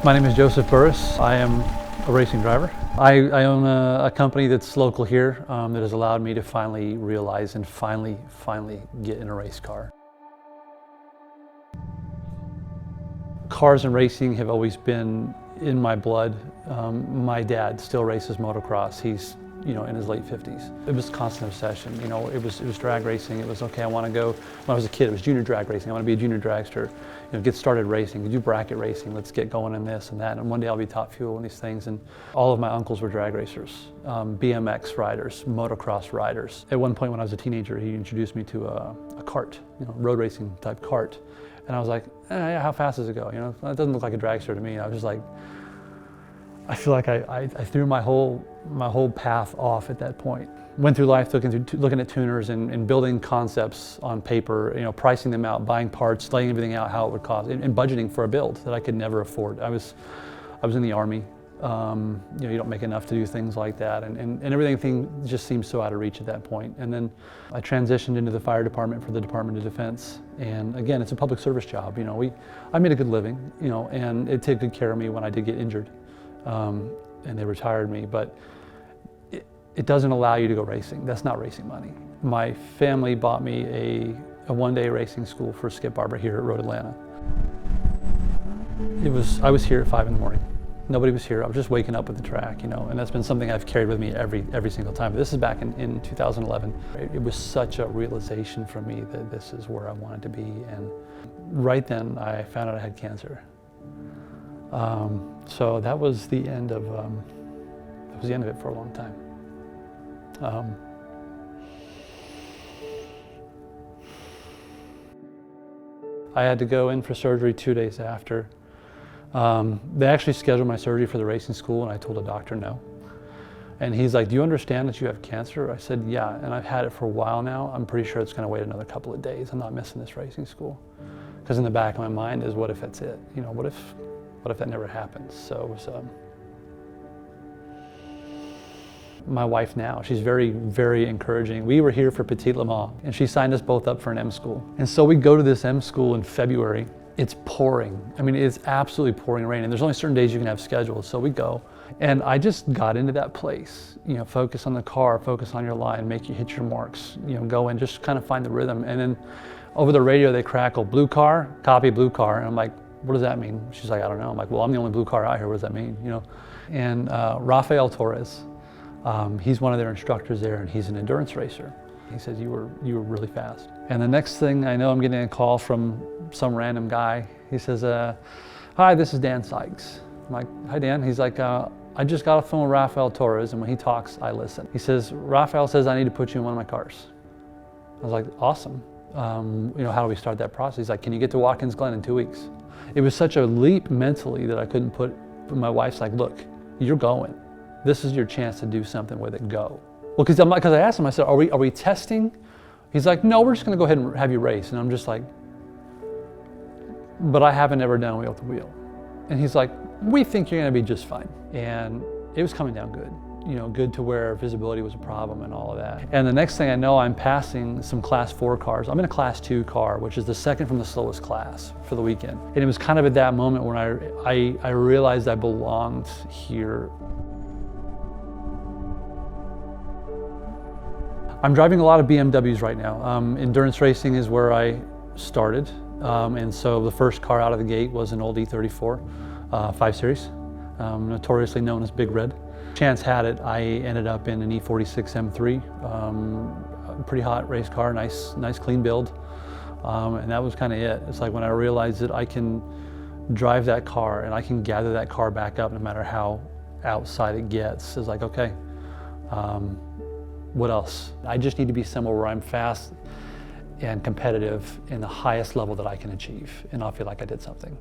My name is Joseph Burris. I am a racing driver. I own a company that's local here that has allowed me to finally realize and finally get in a race car. Cars and racing have always been in my blood. My dad still races motocross. He's in his late 50s. It was a constant obsession. It was drag racing. It was, okay, I want to go, when I was a kid, it was junior drag racing. I want to be a junior dragster. Get started racing, do bracket racing, let's get going in this and that. And one day I'll be top fuel in these things. And all of my uncles were drag racers, BMX riders, motocross riders. At one point when I was a teenager, he introduced me to a kart, road racing type kart. And I was like, yeah, how fast does it go? It doesn't look like a dragster to me. I was just like, I feel like I threw my whole path off at that point. Went through life looking at tuners and building concepts on paper, pricing them out, buying parts, laying everything out how it would cost, and budgeting for a build that I could never afford. I was in the Army. You don't make enough to do things like that, and everything just seemed so out of reach at that point. And then I transitioned into the fire department for the Department of Defense. And again, it's a public service job. I made a good living, and they took good care of me when I did get injured. And they retired me, but it doesn't allow you to go racing. That's not racing money. My family bought me a one-day racing school for Skip Barber here at Road Atlanta. I was here at 5 in the morning. Nobody was here. I was just waking up with the track, and that's been something I've carried with me every single time. But this is back in 2011. It was such a realization for me that this is where I wanted to be. And right then I found out I had cancer. So that was the end of it for a long time. I had to go in for surgery 2 days after. They actually scheduled my surgery for the racing school, and I told the doctor no. And he's like, do you understand that you have cancer? I said, yeah, and I've had it for a while now. I'm pretty sure it's going to wait another couple of days. I'm not missing this racing school. Because in the back of my mind is, what if that's it? What if that never happens? So it was, my wife now, she's very, very encouraging. We were here for Petit Le Mans, and she signed us both up for an M school. And so we go to this M school in February. It's pouring. It's absolutely pouring rain, and there's only certain days you can have scheduled. So we go, and I just got into that place. Focus on the car, focus on your line, make you hit your marks. Go in, just kind of find the rhythm. And then over the radio they crackle, blue car, copy blue car, and I'm like, what does that mean? She's like, I don't know. I'm like, well, I'm the only blue car out here. What does that mean? And Rafael Torres, he's one of their instructors there, and he's an endurance racer. He says, you were really fast. And the next thing I know, I'm getting a call from some random guy. He says, hi, this is Dan Sykes. I'm like, hi, Dan. He's like, I just got off the phone with Rafael Torres, and when he talks, I listen. He says, Rafael says I need to put you in one of my cars. I was like, awesome. How do we start that process? He's like, can you get to Watkins Glen in 2 weeks? It was such a leap mentally that I couldn't put, my wife's like, look, you're going. This is your chance to do something with it, go. Well, because I asked him, I said, are we testing? He's like, no, we're just gonna go ahead and have you race. And I'm just like, but I haven't ever done wheel to wheel. And he's like, we think you're gonna be just fine. And it was coming down good. Good to where visibility was a problem and all of that. And the next thing I know, I'm passing some class 4 cars. I'm in a class 2 car, which is the second from the slowest class for the weekend. And it was kind of at that moment when I realized I belonged here. I'm driving a lot of BMWs right now. Endurance racing is where I started. And so the first car out of the gate was an old E34 5 Series, notoriously known as Big Red. Chance had it, I ended up in an E46 M3, pretty hot race car, nice clean build, and that was kind of it. It's like when I realized that I can drive that car and I can gather that car back up no matter how outside it gets. It's like, okay, what else? I just need to be somewhere where I'm fast and competitive in the highest level that I can achieve, and I'll feel like I did something.